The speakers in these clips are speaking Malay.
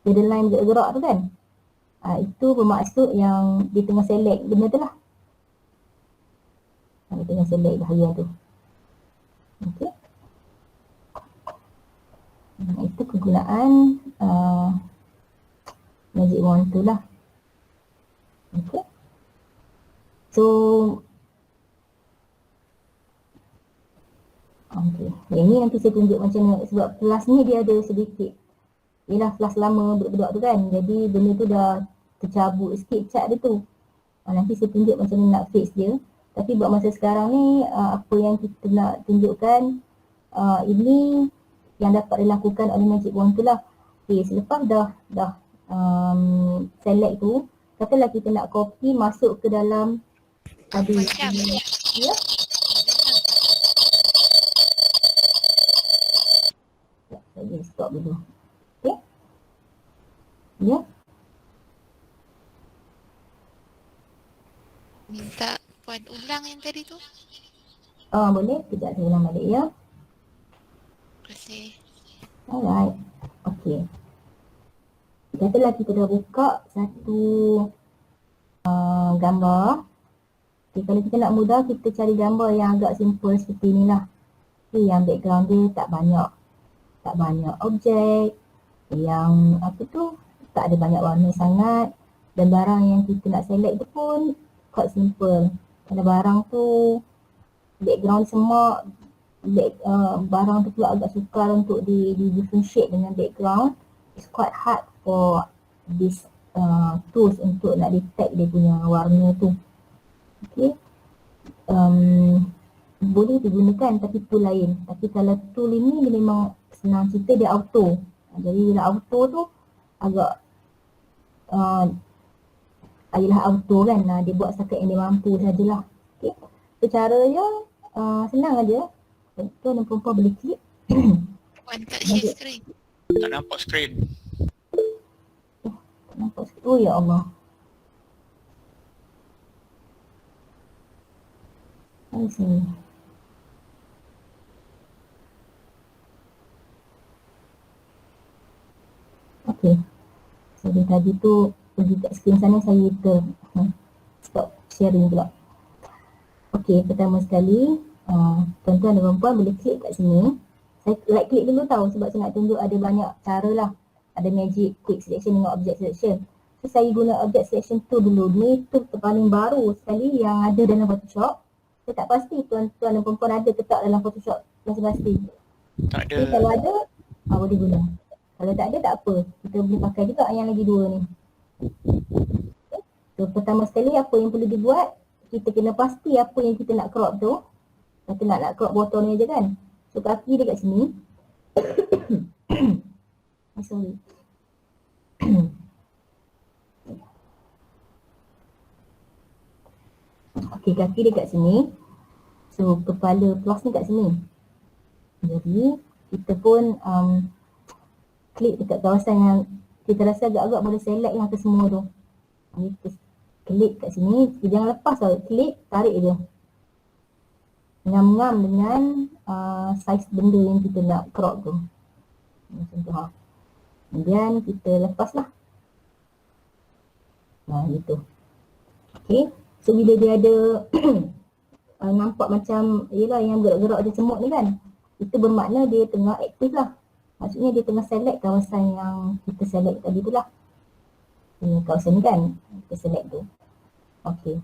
Dia ada line gerak-gerak tu kan. Itu bermaksud yang dia tengah select benda tu lah. Dia tengah select bahagian tu. Okay. Itu kegunaan magic wand tu lah. Okay. So yang ni nanti saya tunjuk macam mana. Sebab kelas ni dia ada sedikit, yelah kelas lama budak-budak tu kan, jadi benda tu dah tercabut sikit cat dia tu. Nanti saya tunjuk macam mana nak fix dia. Tapi buat masa sekarang ni apa yang kita nak tunjukkan ini yang dapat dilakukan oleh magic wand tu lah. Okay, selepas dah select tu, katalah kita nak copy masuk ke dalam tadi. Ya. Saya stop dulu. Okay. Ya. Minta Puan ulang yang tadi tu. Boleh. Kejap saya ulang balik ya. Terima kasih. Alright. Okay. Katalah kita dah buka satu gambar. Okay, kalau kita nak mudah, kita cari gambar yang agak simple seperti ni lah. Okay, yang background dia tak banyak objek, yang apa tu, tak ada banyak warna sangat, dan barang yang kita nak select tu pun quite simple. Kalau barang tu background semua, barang tu pula agak sukar untuk di differentiate dengan background. It's quite hard for this tools untuk nak detect dia punya warna tu. Okay. Boleh digunakan tapi tool lain. Tapi kalau tool ini dia memang senang cerita, dia auto. Jadi bila auto tu agak adalah auto kan, dia buat setakat yang dia mampu sajalah. Okay. So caranya senang aja. Tuan dan perempuan boleh klik. Puan tak share screen. Tak nampak screen. Tak nampak screen. Oh ya Allah. Sini. Okay. Jadi tadi tu pergi kat screen sana, saya stop sharing pula. Okay, pertama sekali tuan-tuan dan perempuan boleh klik kat sini. Saya right klik dulu tahu sebab saya nak tunjuk ada banyak cara lah. Ada magic quick selection dengan object selection. So saya guna object selection tool dulu. Ni tool paling baru sekali yang ada dalam Photoshop. Saya tak pasti tuan-tuan dan perempuan ada ke tak dalam Photoshop. Masih pasti. Tak ada. Okay, kalau ada, boleh guna. Kalau tak ada tak apa. Kita boleh pakai juga yang lagi dua ni. Okay. So pertama sekali apa yang perlu dibuat, kita kena pasti apa yang kita nak crop tu. Kita nak crop botol ni je kan. So kaki dia kat sini. Sorry. Okay, kaki dia kat sini. So kepala plus ni kat sini. Jadi kita pun klik dekat kawasan yang kita rasa agak-agak boleh select lah ke semua tu. Kita klik kat sini, jangan lepas tau, klik, tarik je. Ngam-ngam dengan saiz benda yang kita nak crop tu. Macam tu ha. Kemudian kita lepas lah. Gitu. Okay, so bila dia ada nampak macam, yelah yang gerak-gerak je semut ni kan, itu bermakna dia tengah aktif lah. Maksudnya dia tengah select kawasan yang kita select tadi tu lah. Kawasan ni kan, kita select tu. Okay.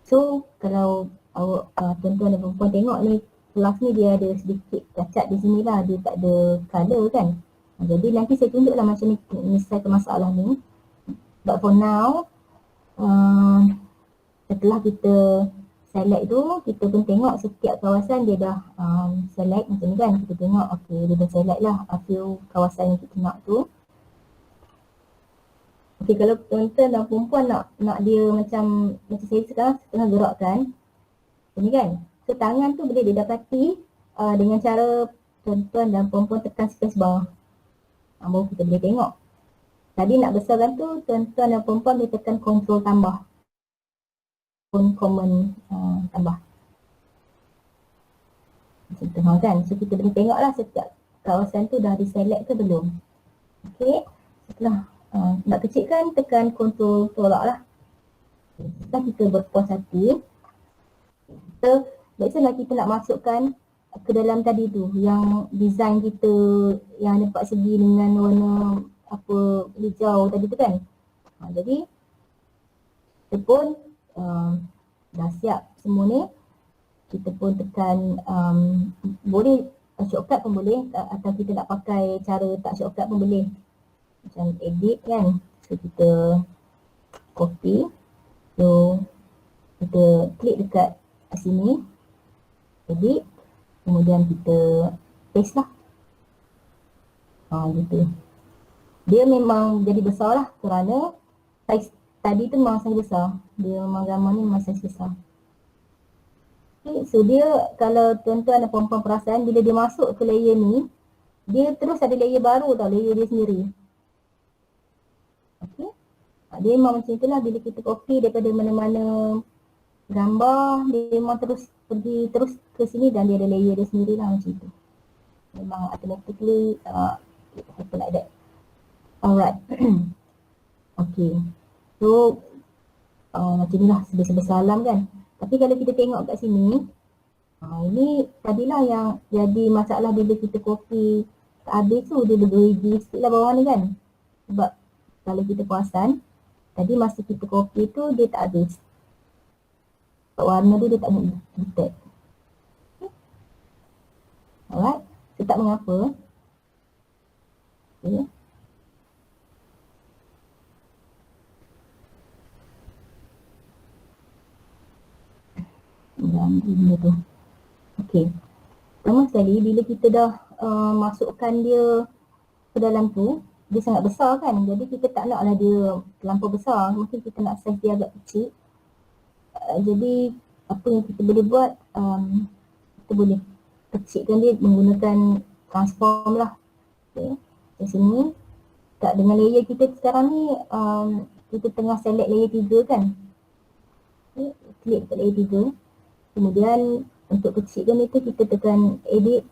So kalau awak tuan-tuan dan perempuan tengok ni, kelas ni dia ada sedikit cacat di sini lah. Dia tak ada colour kan. Jadi nanti saya tunjuk lah macam ni menyelesaikan masalah ni. But for now, setelah kita select tu, kita pun tengok setiap kawasan dia dah select macam ni kan. Kita tengok, okay, dia dah select lah few kawasan yang kita nak tu. Okay, kalau tuan-tuan dan perempuan nak dia macam saya sekarang tengah gerakkan ni kan. So tangan tu boleh didapati dengan cara tuan-tuan dan perempuan tekan space bar. Baru kita boleh tengok. Tadi nak besarkan tu, tuan-tuan dan perempuan boleh tekan control tambah. Command tambah. Macam tu kan. So kita boleh tengok lah setiap kawasan tu dah diselect ke belum. Okay. Setelah Nak kecilkan, tekan control tolak lah. Setelah kita berpuas hati, biasalah kita nak masukkan ke dalam tadi tu, yang design kita yang ada 4 segi dengan warna apa hijau tadi tu kan. Jadi kita pun dah siap semua ni. Kita pun tekan boleh shortcut pun boleh, atau kita nak pakai cara tak shortcut pun boleh. Macam edit kan. So kita copy. So kita klik dekat sini, edit, kemudian kita paste lah. Gitu. Dia memang jadi besar lah kerana saiz tadi tu memang saiz besar. Dia memang gambar ni memang saiz besar. Okay, so dia kalau tuan-tuan dan puan-puan perasan, bila dia masuk ke layer ni, dia terus ada layer baru tau, layer dia sendiri. Okay. Dia memang macam itulah, bila kita copy daripada mana-mana gambar, dia memang terus pergi terus ke sini dan dia ada layer dia sendiri lah macam tu. Memang automatically happen like that. Alright. Okay. So macam inilah sebesar alam kan. Tapi kalau kita tengok kat sini, ini tadilah yang jadi masalah bila kita copy habis tu, dia bergerigi sikit lah bawah ni kan. Sebab kalau kita perasan, tadi masa kita copy tu dia tak habis. Warna tu dia tak nak detect. Okay. Alright. So tak mengapa. Okay. Benda tu. Okey. Pertama sekali bila kita dah masukkan dia ke dalam tu, dia sangat besar kan. Jadi kita tak naklah dia terlampau besar. Mungkin kita nak size dia agak kecil. Jadi apa yang kita boleh buat, kita boleh kecilkan dia menggunakan transform lah. Okay. Di sini tak dengan layer kita sekarang ni, kita tengah select layer 3 kan. Okay. Klik kat layer 3. Kemudian untuk kecilkan itu kita tekan edit,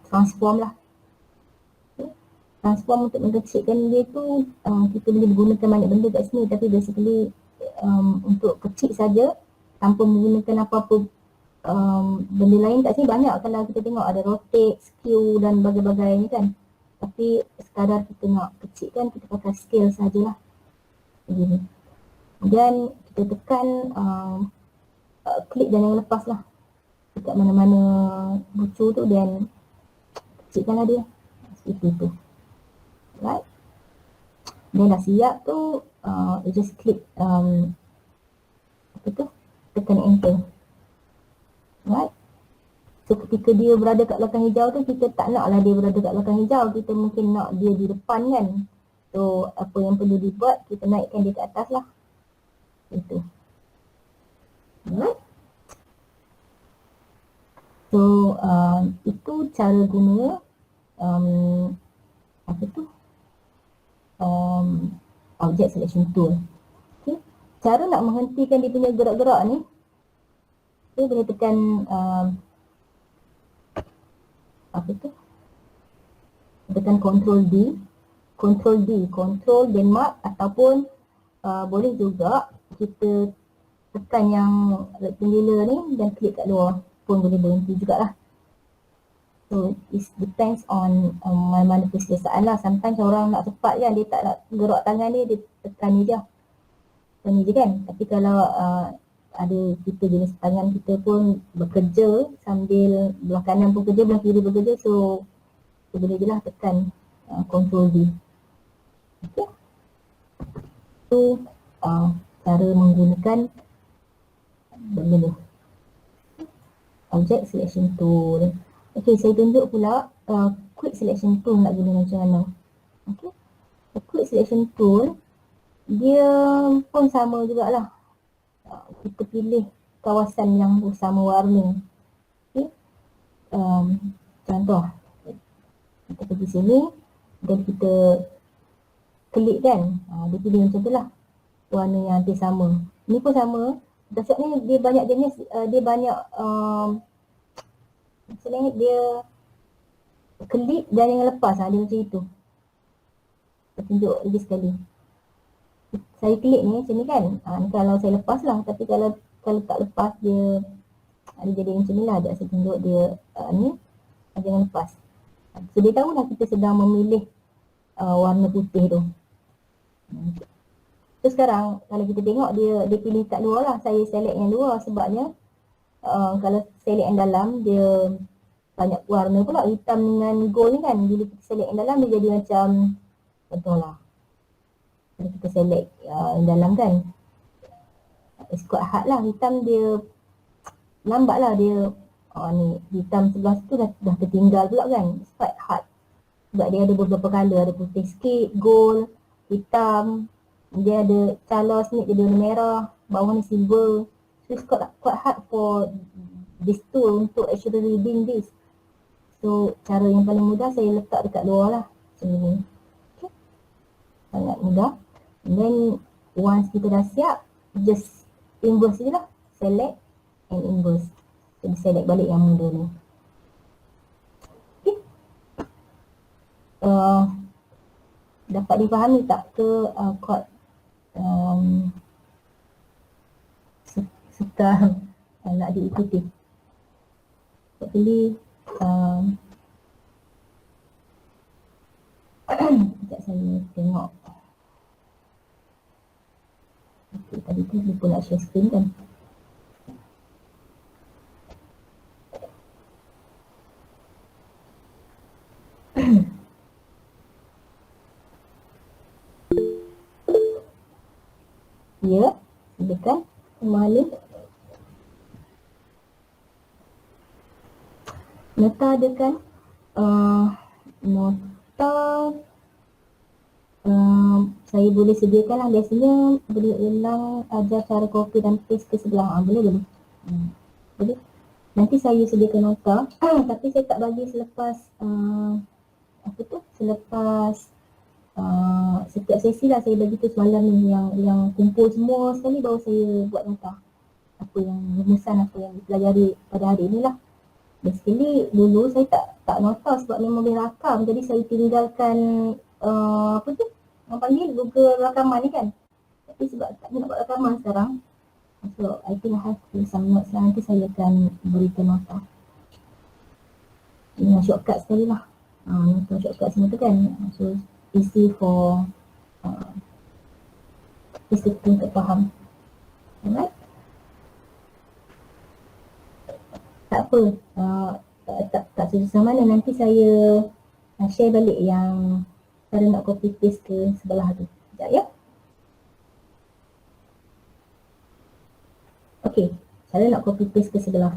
transform lah. Okay. Transform untuk mengecilkan dia tu, kita boleh menggunakan banyak benda kat sini, tapi basically untuk kecil saja tanpa menggunakan apa-apa benda lain kat sini banyak. Kalau kita tengok ada rotate, skew dan bagai-bagai ni kan. Tapi sekadar kita nak kecilkan, kita pakai scale sajalah. Begini. Kemudian kita tekan klik dan yang lepas lah dekat mana-mana bucu tu dan kecilkanlah dia seperti tu. Right. Dia dah siap tu, just klik apa tu, tekan enter. Right. So ketika dia berada kat belakang hijau tu, kita tak naklah dia berada kat belakang hijau, kita mungkin nak dia di depan kan. So apa yang perlu dibuat, kita naikkan dia ke atas lah. Itu. Right. So itu cara guna apa tu, object selection tool. Okay. Cara nak menghentikan dia punya gerak-gerak ni, kita boleh tekan apa tu, tekan Ctrl D, Ctrl Denmark, ataupun boleh juga kita tekan yang rectangular ni dan klik kat luar pun boleh berhenti jugalah. So it depends on mana keselesaan lah. Sometimes orang nak cepat kan, dia tak nak gerak tangan dia tekan ni je. Tekan ni je kan. Tapi kalau ada kita jenis tangan kita pun bekerja sambil belah kanan pun kerja, belah kiri bekerja, so boleh je lah tekan Ctrl D. Okay. So cara menggunakan benda ni, object selection tool. Okay, saya tunjuk pula quick selection tool nak guna macam mana. Okay, quick selection tool dia pun sama jugalah. Kita pilih kawasan yang bersama warna. Okay. Contoh, kita pergi sini dan kita klik kan, dia pilih macam tu lah, warna yang hampir sama. Ni pun sama. Dasar ni dia banyak jenis, dia banyak misalnya dia klik dan yang lepas, dia macam itu. Seperti tunjuk lagi sekali. Saya klik ni macam ni kan. Ni kalau saya lepas lah. Tapi kalau tak lepas dia jadi macam ni lah. Saya tunjuk dia ni. Jangan lepas. So dia tahu lah kita sedang memilih warna putih tu. So sekarang kalau kita tengok dia pilih kat luar lah. Saya select yang luar sebabnya kalau select yang dalam dia banyak warna pula, hitam dengan gold ni kan. Bila kita select yang dalam dia jadi macam contohlah kalau kita select yang dalam kan, it's quite hard lah. Hitam dia lambat lah dia ni hitam sebelah situ dah tertinggal pula kan. It's quite hard sebab dia ada beberapa colour, ada putih sikit, gold, hitam, dia ada colour sikit, dia warna merah, bawah ni silver. So it's quite hard for this tool untuk actually reading this. So cara yang paling mudah saya letak dekat luar lah macam ni. Okay. Sangat mudah. And then once kita dah siap, just inverse je lah. Select and inverse. Jadi select balik yang muda ni. Okay. Dapat difahami tak ke chord suka nak diikuti? Pilih sekejap saya tengok. Okay, tadi tu lupa nak share screen kan. Ya, silakan kembali. Nota ada kan? Nota saya boleh sediakan lah. Biasanya boleh ulang ajar cara copy dan paste ke sebelah. Boleh. Boleh. Nanti saya sediakan nota. Tapi saya tak bagi selepas selepas setiap sesi lah. Saya bagi tu semalam ni yang kumpul semua sekali baru saya buat nota. Apa yang rumusan, apa yang dipelajari pada hari ni lah. Basically dulu saya tak nota sebab memang boleh rakam. Jadi saya tinggalkan orang panggil Google rakaman ni kan. Tapi sebab tak nak buat rakaman sekarang, so I think I have some notes lah. Nanti saya akan berikan nota. Ini shortcut sekali lah. Nota shortcut semua tu kan. So easy for kita untuk faham. Alright. Tak apa, tak susah mana. Nanti saya share balik yang cara nak copy paste ke sebelah tu. Sekejap ya. Okey, cara nak copy paste ke sebelah.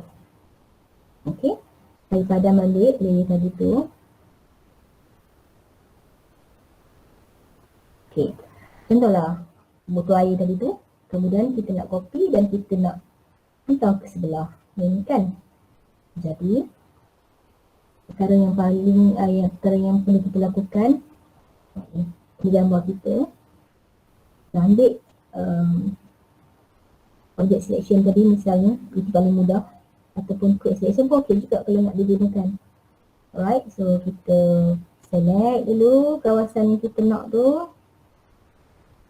Okey, saya padam balik layer tadi tu. Okey, contohlah botol air tadi tu. Kemudian kita nak copy dan kita nak hantar ke sebelah. Ini kan. Jadi perkara yang perlu kita lakukan di gambar kita, kita ambil object selection tadi misalnya, itu paling mudah, ataupun quick selection pun okey juga kalau nak digunakan. Alright, so kita select dulu kawasan yang kita nak tu.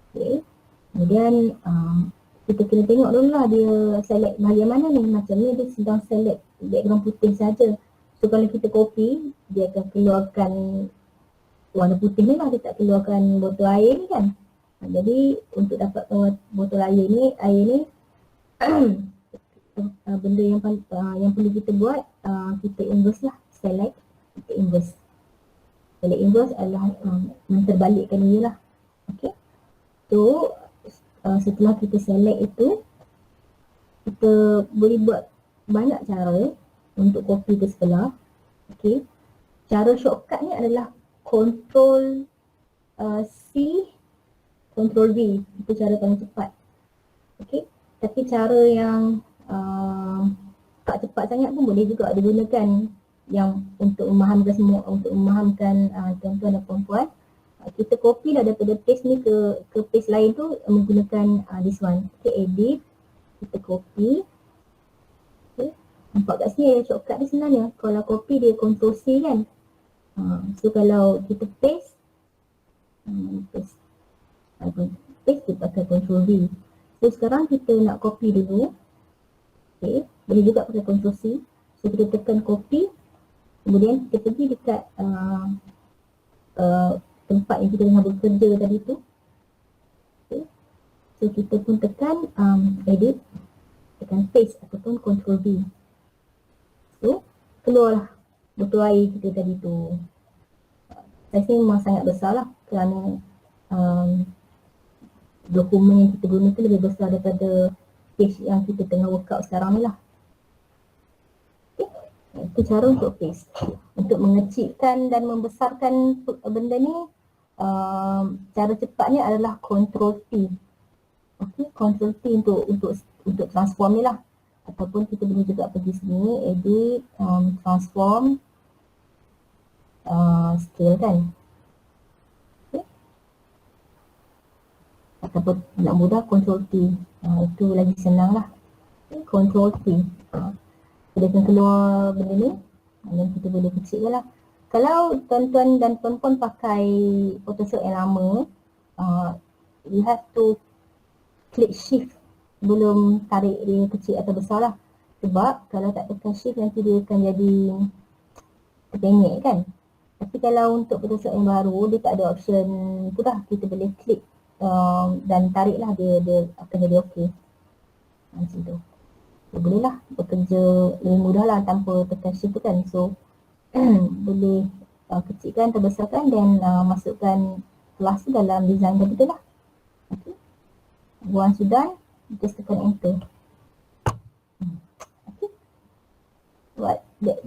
Okay, kemudian kita kena tengok dulu lah dia select bahagian mana ni. Macam ni dia sedang select background putih saja. So kalau kita copy, dia akan keluarkan warna putih ni lah, dia tak keluarkan botol air ni kan. Jadi untuk dapatkan botol air ni benda yang perlu kita buat, kita inverse lah. Select, kita inverse. Select inverse adalah menterbalikkan dia lah. Okay. So setelah kita select itu, kita boleh buat banyak cara untuk copy ke sebelah. Okay. Cara shortcut ni adalah Ctrl C, Ctrl V. Itu cara paling cepat. Okay. Tapi cara yang tak cepat sangat pun boleh juga digunakan, yang untuk memahamkan semua, untuk memahamkan tuan-tuan dan puan-puan. Kita copy lah daripada paste ni ke paste lain tu menggunakan this one. Okay, edit, kita copy. Okay. Nampak kat sini shortcut dia sebenarnya. Kalau copy dia Ctrl C kan. So kalau kita paste, Paste. Paste kita pakai Ctrl V. So sekarang kita nak copy dulu. Okay. Boleh juga pakai Ctrl C. So kita tekan copy. Kemudian kita pergi dekat tempat yang kita tengah bekerja tadi tu. Okay. So kita pun tekan edit, tekan paste ataupun Ctrl V. So keluarlah botol air kita tadi tu. Saiz ni memang sangat besar lah kerana dokumen yang kita guna tu lebih besar daripada page yang kita tengah workout sekarang ni lah. Okay. Itu cara untuk paste. Untuk mengecilkan dan membesarkan benda ni, cara cepatnya adalah Ctrl T. Okay, Ctrl T untuk transform ni lah. Ataupun kita boleh juga pergi sini, edit, transform, scale kan. Okay. Ataupun nak mudah Ctrl T. Itu lagi senang lah. Okay, Ctrl T. Kita akan keluar benda ni dan kita boleh kecil je lah. Kalau tuan-tuan dan puan-puan pakai Photoshop yang lama, you have to klik shift sebelum tarik dia kecil atau besar lah. Sebab kalau tak tekan shift nanti dia akan jadi terpenyek kan. Tapi kalau untuk Photoshop yang baru, dia tak ada option tu dah. Kita boleh klik dan tarik lah, dia akan jadi okey. Macam tu. So, boleh lah bekerja lebih mudah lah tanpa tekan shift tu kan. So boleh kecilkan, terbesarkan dan masukkan kelas tu dalam design tadi tu lah. Okay. Once sudah, just tekan enter. Okay.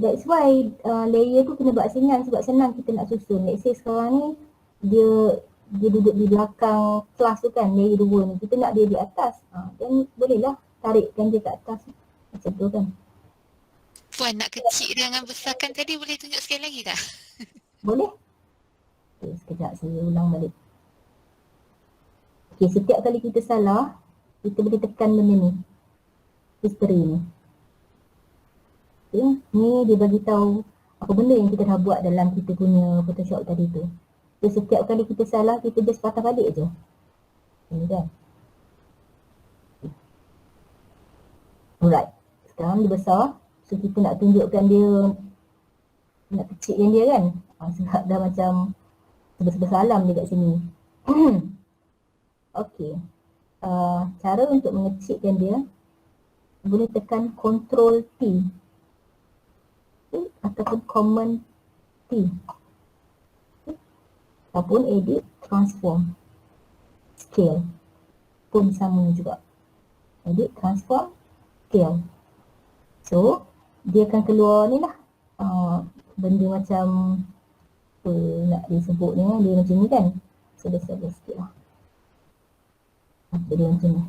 That's why layer tu kena buat senang, sebab senang kita nak susun. Let's say sekarang ni dia duduk di belakang kelas tu kan, layer 2 ni. Kita nak dia di atas. Dan bolehlah tarikkan dia ke atas. Macam tu kan. Puan nak kecil dengan besarkan tadi boleh tunjuk sekali lagi tak? Boleh? Okay, sekejap saya ulang balik. Okay, setiap kali kita salah, kita boleh tekan benda ni. History ni. Okay, ni dia bagi tahu apa benda yang kita dah buat dalam kita punya Photoshop tadi tu. So setiap kali kita salah, kita just patah balik je. Okay kan? Alright. Sekarang dia besar. So kita nak tunjukkan dia, nak kecilkan dia kan. Sebab dah macam sebesar alam dia kat sini. Okey. Cara untuk mengecilkan dia, boleh tekan Ctrl T. Okay. Ataupun Command T. Okay. Ataupun edit, transform, scale. Pun sama juga. Edit, transform, scale. So, dia akan keluar ni lah. Benda macam apa nak disebut ni, dia macam ni kan. So, besar-besar sikit lah. Jadi macam ni.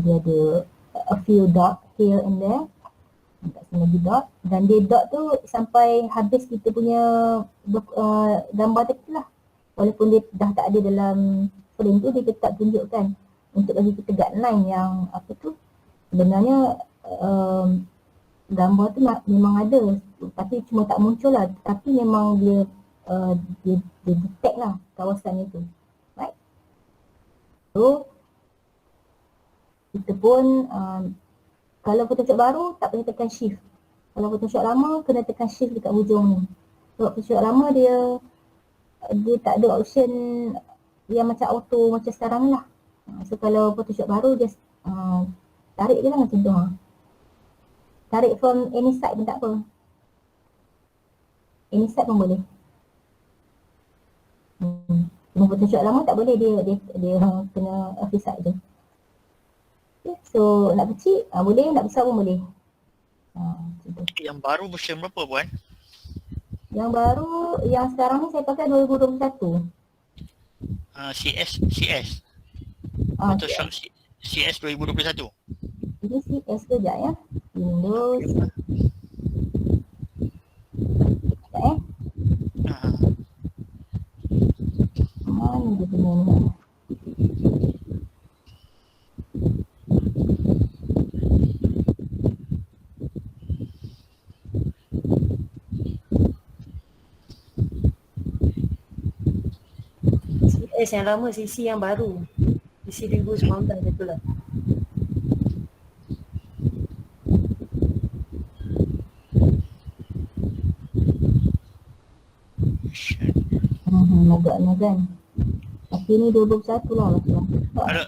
Dia ada a few dot here and there. Kat sini lagi dot. Dan dia dot tu sampai habis kita punya gambar tadi lah. Walaupun dia dah tak ada dalam frame tu, dia tetap tunjukkan untuk bagi kita guideline yang apa tu. Sebenarnya gambar tu memang ada, tapi cuma tak muncul lah. Tapi memang dia detect lah kawasan itu. Right? So kita pun kalau Photoshop baru tak payah tekan shift. Kalau Photoshop lama kena tekan shift dekat hujung ni. Sebab Photoshop lama dia tak ada option yang macam auto macam sekarang lah. So kalau Photoshop baru just tarik je lah macam tu. Tarik from any side pun tak apa. Any side pun boleh. Photoshop lama tak boleh, dia kena every side je. Okay, so nak kecil boleh, nak besar pun boleh. Yang baru version berapa Puan? Yang baru, yang sekarang ni saya pakai 2021. CS Photoshop CS 2021. Ini CS kejap ya. Windows. Sekejap mana dia punya ni? yang lama, CC yang baru. CC 2019 betul lah. Agaknya kan. Tapi ni 2021 lah macam. Ada,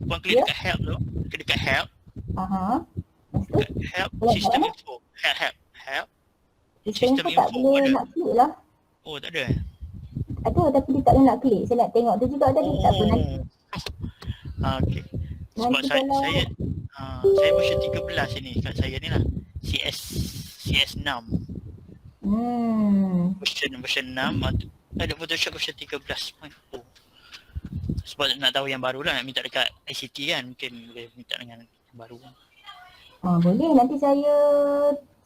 Puan klik dekat help tu. Klik dekat help. Lepas tu? Dekat help, Kalau sistem mana? info. Help. Sistem Sistem info tak info boleh ada. nak klik lah. Oh, tak ada. Ada tapi dia tak boleh nak klik. Saya nak tengok tu juga tadi. Tak apa nanti. Okey. Sebab Nanti saya kalau saya version 13 ini kat saya ni lah. CS6. Version 6 ada Photoshop version 13.0. Sebab nak tahu yang baru lah, nak minta dekat ICT kan, mungkin boleh minta dengan yang baru. boleh. Nanti saya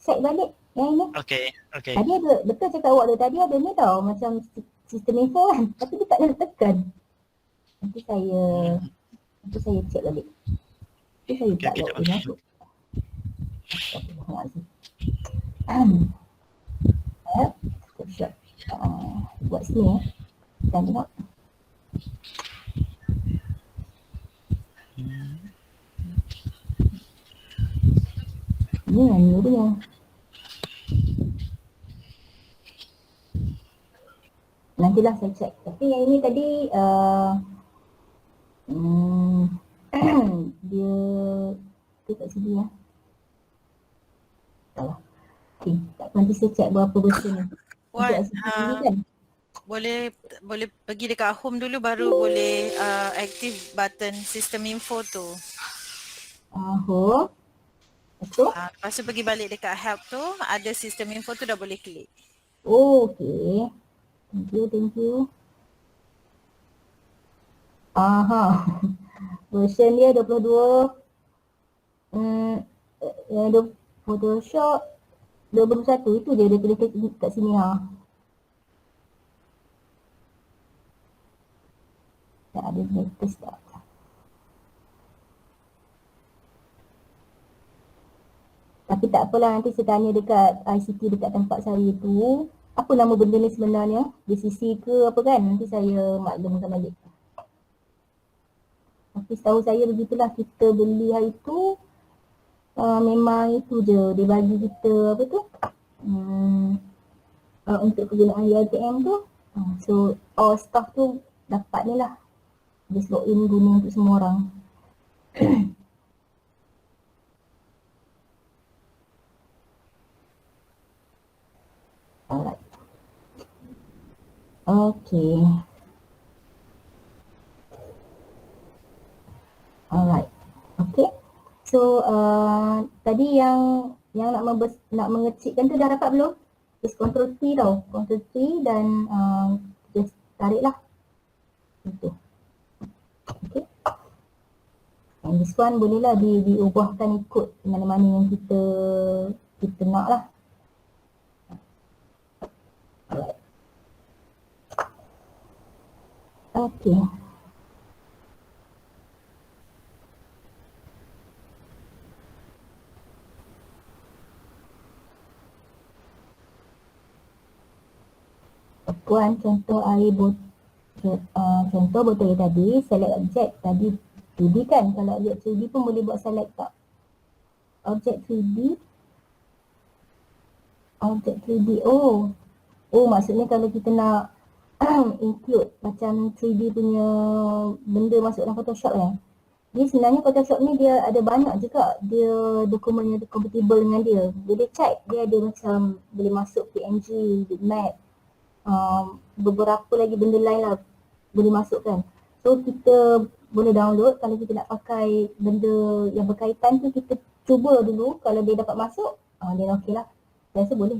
check balik yang ini. Okey. Tadi ada, betul cakap awak tu, tadi ada ni tau, macam sistem info kan. Tapi dia tak boleh tekan. Nanti saya check balik. Nanti saya tak Okey, log tak in masuk. Photoshop. Buat sini kita tengok. Ni yang ni dia. Nantilah saya check. Tapi yang ini tadi dia kat sini ya. Salah. Okay. Nanti saya check berapa version ni. Wan, Kan? boleh pergi dekat home dulu baru boleh active button system info tu. Home. Betul? Lepas tu pergi balik dekat help tu, ada system info tu dah boleh klik. Oh, okay. Thank you. Version dia 22. Photoshop 21 itu je dia tulis kat sini Tak ada latest tak. Tapi tak apalah, nanti saya tanya dekat ICT dekat tempat saya tu. Apa nama benda ni sebenarnya? DCC ke apa kan? Nanti saya maklumkan balik. Tapi setahu saya begitulah, kita beli hari tu memang itu je. Dia bagi kita apa tu? Untuk kegunaan ITM tu. So all staff tu dapat ni lah. Just login guna untuk semua orang. Alright. Okay. Alright. Okay. So tadi yang nak mengecikkan tu dah dapat belum? Just Ctrl T tau. Ctrl T dan just tarik lah. Itu. Okay. And this one bolehlah diubahkan ikut mana-mana yang kita nak lah. Alright. Okay. Puan contoh air contoh botol air tadi, select objek tadi 2D kan. Kalau objek 3D pun boleh buat select tak? Objek 3D. Oh maksudnya kalau kita nak include macam 3D punya benda masuk dalam Photoshop kan. Dia sebenarnya Photoshop ni dia ada banyak juga dia dokumen yang compatible dengan dia. Boleh check, dia ada macam boleh masuk PNG, bitmap, beberapa lagi benda lain lah boleh masukkan. So kita boleh download. Kalau kita nak pakai benda yang berkaitan tu, kita cuba dulu. Kalau dia dapat masuk, dia okey lah. Saya rasa boleh.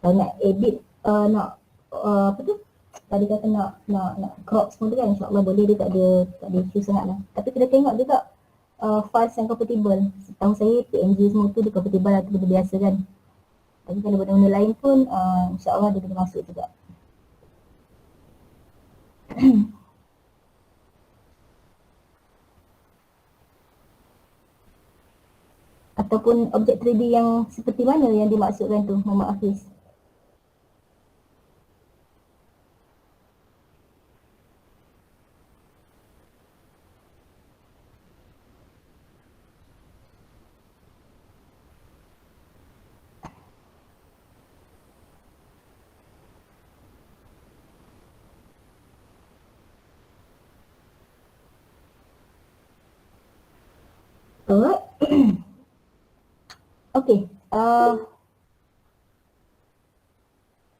Kalau nak edit, apa tu? Tadi kata nak crop semua tu kan, insyaAllah boleh. Dia tak ada issue sangat lah. Tapi kena tengok juga files yang compatible. Setahu saya PNG semua tu dia compatible lah, tu benda biasa kan. Tapi kalau benda-benda lain pun insyaAllah dia boleh masuk juga. Ataupun objek 3D yang seperti mana yang dimaksudkan tu, Muhammad Hafiz? Alright. Okay.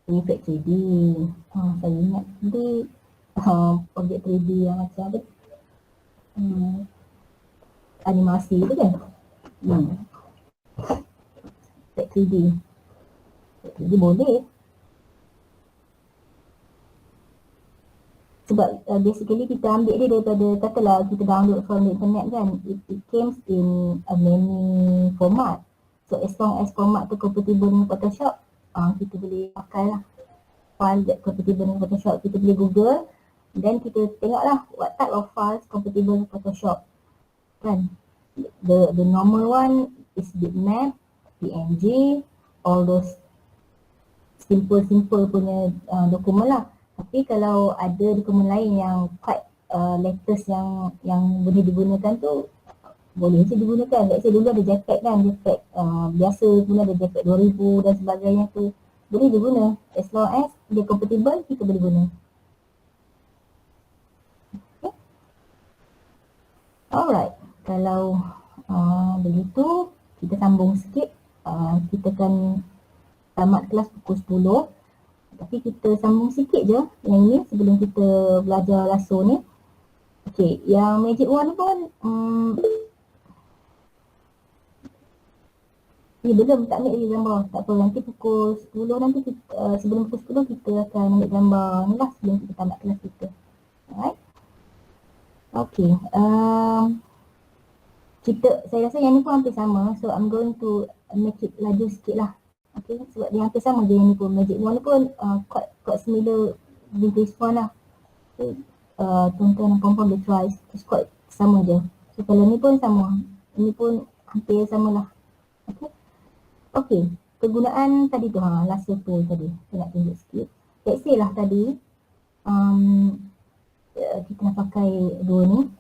Effect 3D. Saya ingat tadi objek 3D yang macam apa? Animasi tu kan? Effect 3D. Effect 3D boleh. Sebab basically kita ambil dia daripada, katalah kita download from the internet kan, it comes in a many format. So as long as format tu compatible dengan Photoshop, kita boleh pakai lah file that compatible dengan Photoshop. Kita boleh Google, then kita tengok lah what type of files compatible dengan Photoshop kan. The normal one is bitmap, PNG, all those simple punya dokumen lah. Tapi kalau ada dokumen lain yang quite latest yang boleh digunakan tu, boleh je digunakan. Let's say dulu ada jacket kan, jacket biasa, kemudian ada jacket 2000 dan sebagainya tu, boleh diguna. As long as dia compatible, kita boleh guna. Okay. Alright, kalau begitu kita sambung sikit. Kita akan tamat kelas pukul 10. Tapi kita sambung sikit je yang ini sebelum kita belajar lasso ni. Okay, yang magic wand ni pun ni belum tak ambil lagi gambar. Tak apa, nanti pukul 10 nanti kita, sebelum pukul 10 kita akan ambil gambar ni lah sebelum kita tamat kelas kita. Alright. Okay, saya rasa yang ni pun hampir sama. So I'm going to make it laju sikit lah. Okay, sebab dia hampir sama je yang ni pun. Magic wand ni pun quite similar with this one lah. Okay, tuan-tuan dan puan-puan boleh try. It's quite sama je. So kalau ni pun sama. Ini pun hampir sama lah. Okay. Okay, kegunaan tadi tu, lasso tool tadi. Saya nak tunjuk sikit. Let's say lah tadi, kita nak pakai dua ni.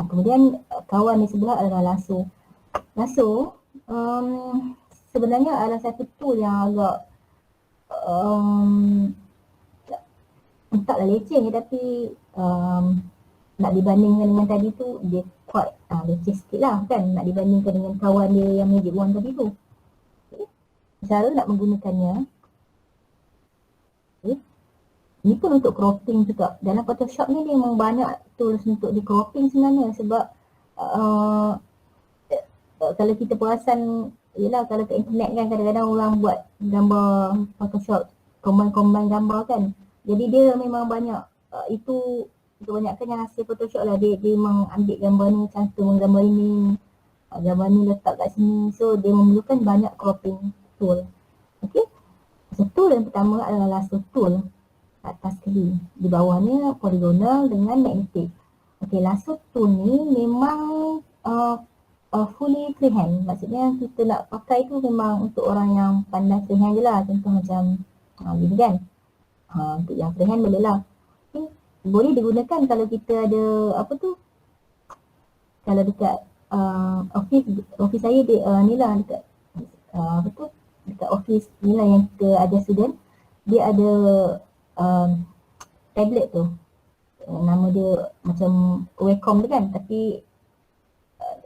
Kemudian kawan di sebelah adalah lasso. Lasso, sebenarnya adalah satu tool yang agak taklah leceh, tapi nak dibandingkan dengan tadi tu dia quite leceh sikit lah kan, nak dibandingkan dengan kawan dia yang magic wand tadi tu. Okay. Cara nak menggunakannya, okay. Ini pun untuk cropping juga. Dalam Photoshop ni dia memang banyak tools untuk di cropping sebenarnya, sebab kalau kita perasan, yelah kalau kat internet kan kadang-kadang orang buat gambar Photoshop, combine gambar kan. Jadi dia memang banyak, itu kebanyakan yang hasil Photoshop lah. Dia memang ambil gambar ni, cantum gambar ini, gambar ni letak kat sini. So dia memerlukan banyak cropping tool. Okay. So tool yang pertama adalah lasso tool. Atas sekali, di bawahnya polygonal dengan magnetic. Okay, lasso tool ni memang fully freehand. Maksudnya kita nak pakai tu memang untuk orang yang pandai freehand je lah. Contoh macam gini kan. Untuk yang freehand boleh lah. Okay. Boleh digunakan kalau kita ada apa tu, kalau dekat office saya ni lah, dekat apa tu, dekat office ni lah yang kita ajar student, dia ada tablet tu, nama dia macam Wacom tu kan, tapi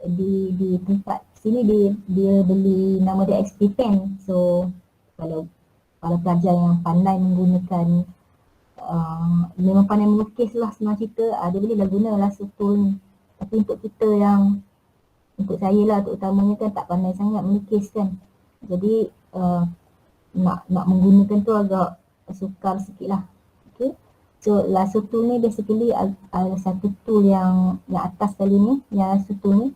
di tempat sini dia beli nama dia XP Pen. So kalau pelajar yang pandai menggunakan memang pandai melukis lah senang cerita, dia boleh lah guna lasso tool ni. Tapi untuk kita yang, untuk saya lah terutamanya kan tak pandai sangat melukis kan, jadi nak menggunakan tu agak sukar sikit lah. Okay. So lasso tool ni basically ada satu tool yang atas kali ni, yang lasso tool ni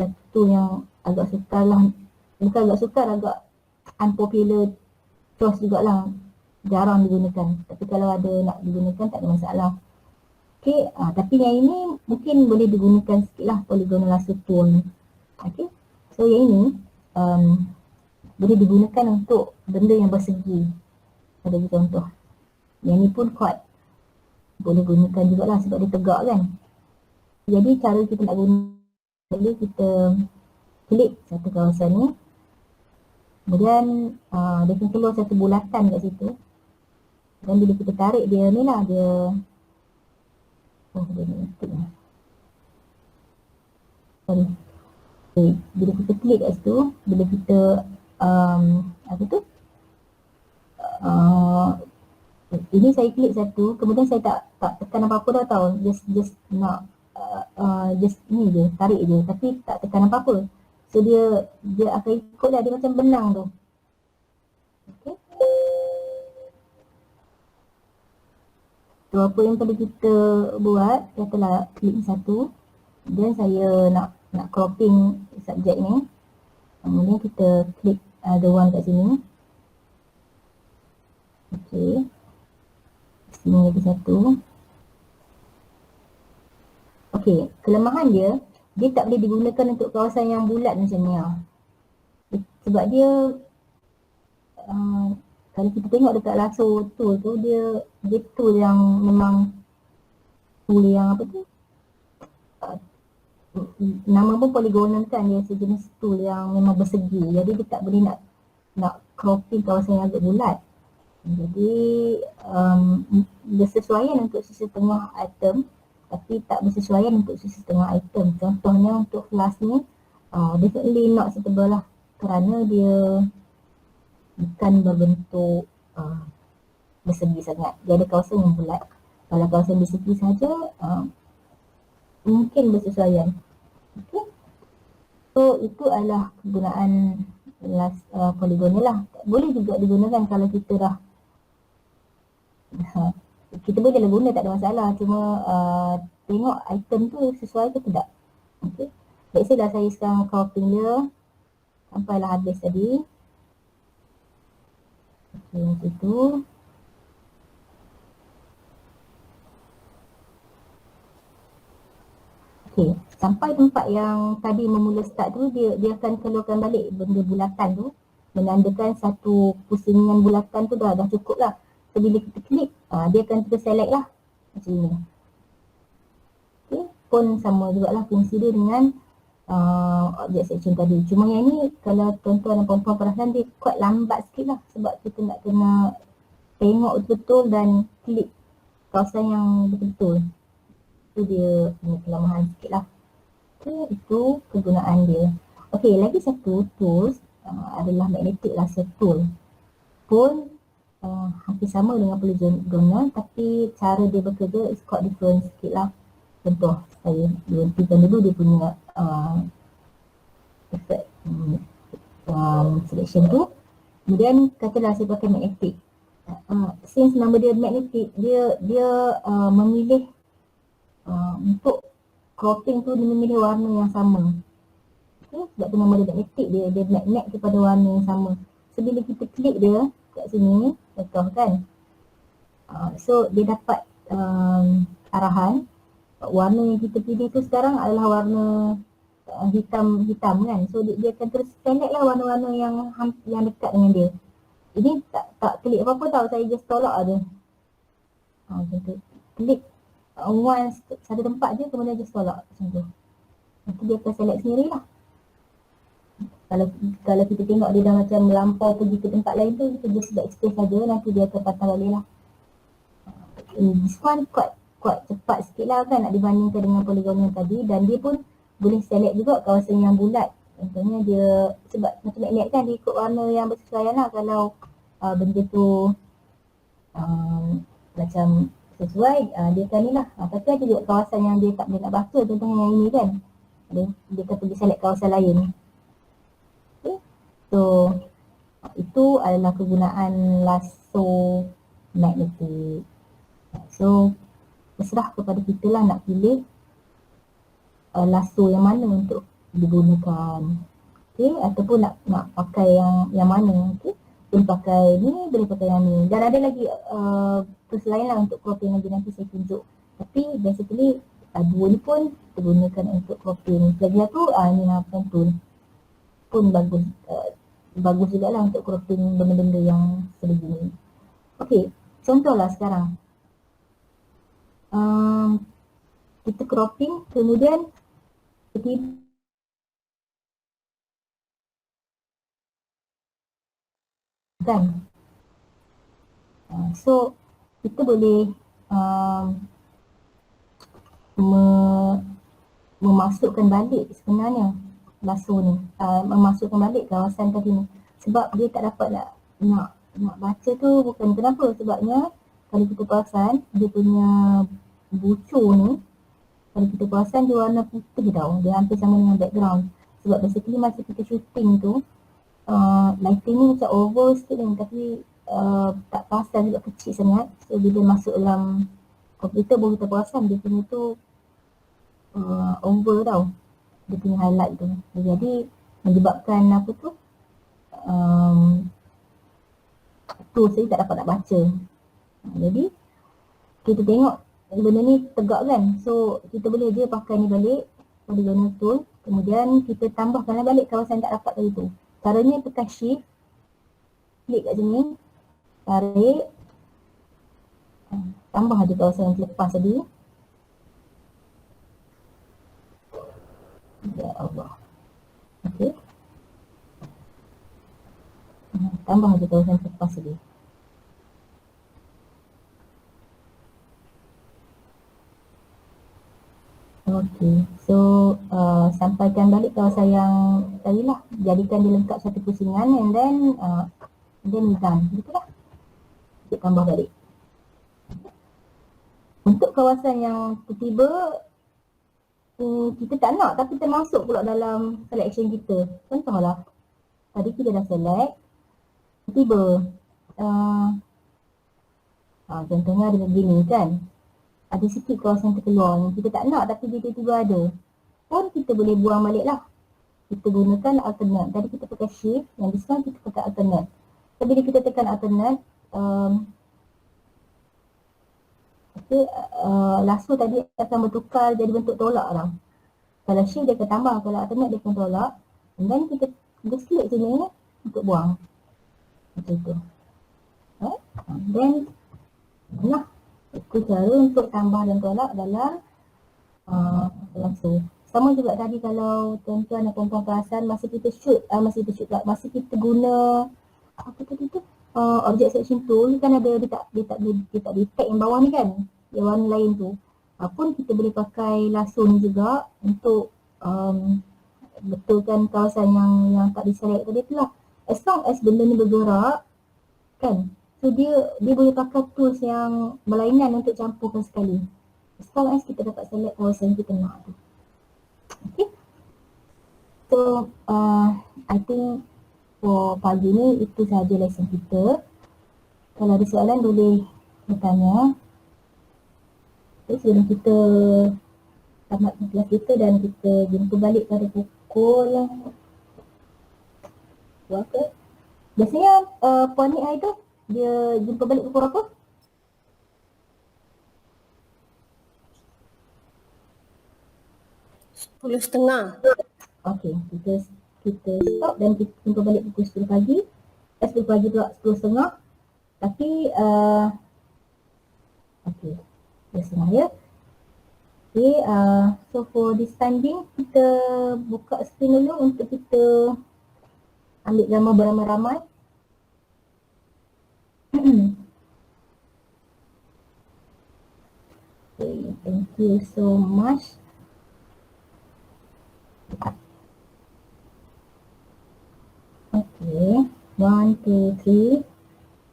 satu tool yang agak sukar lah. Bukan agak sukar, agak unpopular choice jugalah, jarang digunakan. Tapi kalau ada nak digunakan tak ada masalah. Okay, tapi yang ini mungkin boleh digunakan sikit lah, polygonal lasso tool ni. Okay, so yang ini boleh digunakan untuk benda yang bersegi. Ada contoh. Yang ni pun quite boleh gunakan jugalah sebab dia tegak kan. Jadi cara kita nak guna, jadi kita klik satu kawasan ni. Kemudian dia akan keluar satu bulatan kat situ. Dan bila kita tarik dia ni lah, dia dia magnetic lah. Sorry. Okay, bila kita klik kat situ, bila kita apa tu, ini saya klik satu, kemudian saya tak tekan apa-apa dah tau, just nak just ni je, tarik je, tapi tak tekan apa-apa. So dia akan ikut lah, dia macam benang tu. Okay. So apa yang perlu kita buat, katalah klik satu, kemudian saya nak cropping subjek ni, kemudian kita klik the one kat sini. Okay, sini lagi satu. Okay, kelemahan dia tak boleh digunakan untuk kawasan yang bulat macam ni lah. Sebab dia kalau kita tengok dekat lasso tool tu, dia tool yang memang tool yang apa tu, nama pun polygonal kan, dia sejenis tool yang memang bersegi, jadi dia tak boleh nak cropping kawasan yang agak bulat. Jadi bersesuaian untuk sisi tengah item, tapi tak bersesuaian untuk sisi tengah item. Contohnya untuk flash ni definitely not suitable lah, kerana dia bukan berbentuk bersegi sangat, dia ada kawasan yang bulat. Kalau kawasan bersegi saja mungkin bersesuaian. Okay. So itu adalah kegunaan polygonal lah. Boleh juga digunakan kalau kita dah kita boleh guna, tak ada masalah, cuma tengok item tu sesuai ke tidak. Okay. Let's say dah saya sekarang cropping dia sampailah habis tadi. Okay, macam tu. Okay, sampai tempat yang tadi memula start tu, dia akan keluarkan balik benda bulatan tu, menandakan satu pusingan bulatan tu dah cukup lah. So bila kita klik, dia akan terus select lah macam ni. Okay, pun sama jugalah fungsi dia dengan object section tadi. Cuma yang ni kalau tuan-tuan dan puan-puan perasan, dia kuat lambat sikit lah, sebab kita nak kena tengok betul dan klik kawasan yang betul-betul. Itu dia punya kelemahan sikit lah. Okay, itu kegunaan dia. Okay, lagi satu tools adalah magnetic lasso tool. Pun hampir sama dengan polygonal, tapi cara dia bekerja is quite different sikit lah. Contoh, saya berhentikan dulu dia punya effect selection tu. Kemudian katalah saya pakai magnetic. Since nama dia magnetic, dia memilih untuk cropping tu, dia memilih warna yang sama. Okay, sebab tu nama dia magnetic, dia magnet kepada warna yang sama. So bila kita klik dia kat sini, contoh kan, so dia dapat arahan warna yang kita pilih tu sekarang adalah warna hitam kan. So dia akan terus select lah warna-warna yang dekat dengan dia. Ini tak klik apa-apa tau, saya just tolak aja. Macam tu, klik once satu tempat je, kemudian just tolak macam tu. Nanti dia akan select sendiri lah. Kalau kita tengok dia dah macam melampau pergi ke tempat lain tu, kita just backspace saja, nanti dia akan patah balik lah. This one quite cepat sikit lah kan, nak dibandingkan dengan polygonal tadi, dan dia pun boleh select juga kawasan yang bulat. Contohnya dia, sebab macam magnet kan, dia ikut warna yang bersesuaian lah. Kalau benda tu macam sesuai, dia akan ni lah. Tapi ada juga kawasan yang dia tak boleh nak baca, contohnya yang ini kan, dia akan pergi select kawasan lain. Okay. So itu adalah kegunaan lasso magnetic. So terserah kepada kita lah nak pilih lasso yang mana untuk digunakan. Okay, ataupun nak pakai yang mana. Okay, boleh pakai ni, boleh pakai yang ni. Dan ada lagi tools lain lah untuk cropping lagi, nanti saya tunjuk. Tapi basically dua ni pun kita gunakan untuk cropping. Lagi satu ni lah pen tool pun bagus juga lah untuk cropping benda-benda yang sebegini. Okay, contohlah sekarang kita cropping, kemudian kan. So kita boleh memasukkan balik sebenarnya lasso ni, memasukkan balik kawasan tadi ni. Sebab dia tak dapat nak baca tu bukan kenapa, sebabnya kalau kita perasan dia punya bucur ni, kalau kita perasan dia warna putih tau, dia hampir sama dengan background. Sebab basically masa kita shooting tu, lighting ni macam oval sikit ni, tapi tak perasan sebab kecil sangat. So bila masuk dalam komputer baru kita perasan dia punya tu oval tau, dia punya highlight tu. Jadi menyebabkan apa tu, tu saya tak dapat nak baca. Jadi kita tengok benda ni tegak kan, so kita boleh je pakai ni balik polygonal tool, kemudian kita tambahkan balik kawasan tak dapat tadi tu. Caranya tekan shift, klik kat sini, tarik, tambah je kawasan yang terlepas tadi. Ya Allah. Okey. Tambah je kawasan terlepas tadi. Okey, so sampaikan balik kawasan yang tadi lah, jadikan dia lengkap satu pusingan and then done, gitulah. Kita tambah balik. Untuk kawasan yang tiba-tiba kita tak nak tapi termasuk pula dalam selection kita. Contohlah, tadi kita dah select, tiba contohnya ada begini kan, ada sikit kawasan terkeluar yang kita tak nak tapi dia tiba-tiba ada, pun kita boleh buang balik lah. Kita gunakan alternate. Tadi kita pakai shift, yang di sekarang kita pakai alternate. So bila kita tekan alternate, lasso tadi akan bertukar jadi bentuk tolak lah. Kalau shift dia akan tambah, kalau alternate dia akan tolak. And then kita klik sini untuk buang. Macam tu. Then nah, itu cara untuk tambah dan tolak dalam lasso. Sama juga tadi kalau tuan-tuan dan puan-puan perasan masa kita shoot, masa kita guna apa tadi tu, object selection tool kan ada dia tak detect yang bawah ni kan, yang warna lain tu. Pun kita boleh pakai lasso ni juga untuk betulkan kawasan yang tak diselect tadi tu lah. As long as benda ni bergerak kan, so dia boleh pakai tools yang berlainan untuk campurkan sekali. As long as kita dapat select kawasan kita nak tu. Okay. So I think for pagi ni itu sahaja lesson kita. Kalau ada soalan boleh bertanya. Okay, sebelum kita tamat kelas kita dan kita jumpa balik pada pukul berapa? Biasanya Puan Nik hari tu dia jumpa balik pukul berapa? Sepuluh 10:30. Okey, kita stop dan kita jumpa balik pukul 10 pagi. 10 pagi pula 10:30. Tapi okey, 10:30 ya. Okay, so for this time being kita buka screen dulu untuk kita ambil gambar beramai-ramai. Okay, thank you so much. Okay, 1, 2, 3.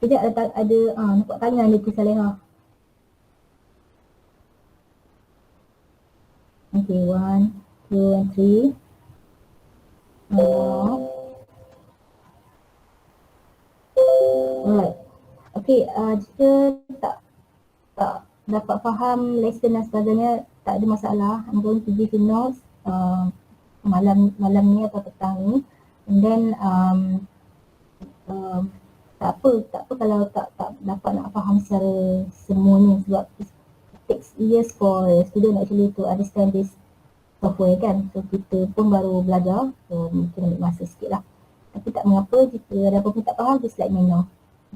Sekejap ada nampak tangan dia tu Saleha. Okay, 1, 2 and 3. Alright. Okay, jika tak dapat faham lesson dan sebagainya, tak ada masalah. I'm going to give you notes malam ni atau petang ni. And then tak apa kalau tak dapat nak faham secara semuanya, sebab it takes years for a student actually to understand this software kan. So kita pun baru belajar, so mungkin ambil masa sikit lah. Tapi tak mengapa, jika ada apa pun tak faham, just let me know.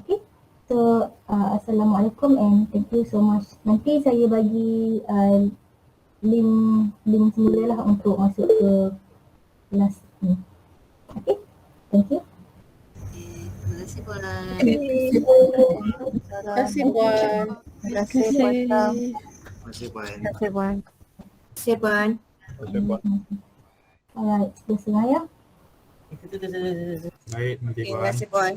Okay, so Assalamualaikum and thank you so much. Nanti saya bagi link semula lah untuk masuk ke kelas ni. Okay, thank you. Terima kasih Puan. Terima kasih Puan. Terima kasih Puan. Terima kasih Puan. Terima kasih Puan. Terima kasih Puan. Terima kasih Puan. Alright, sekian setengah ya. Baik, nanti Terima Puan. kasih Puan.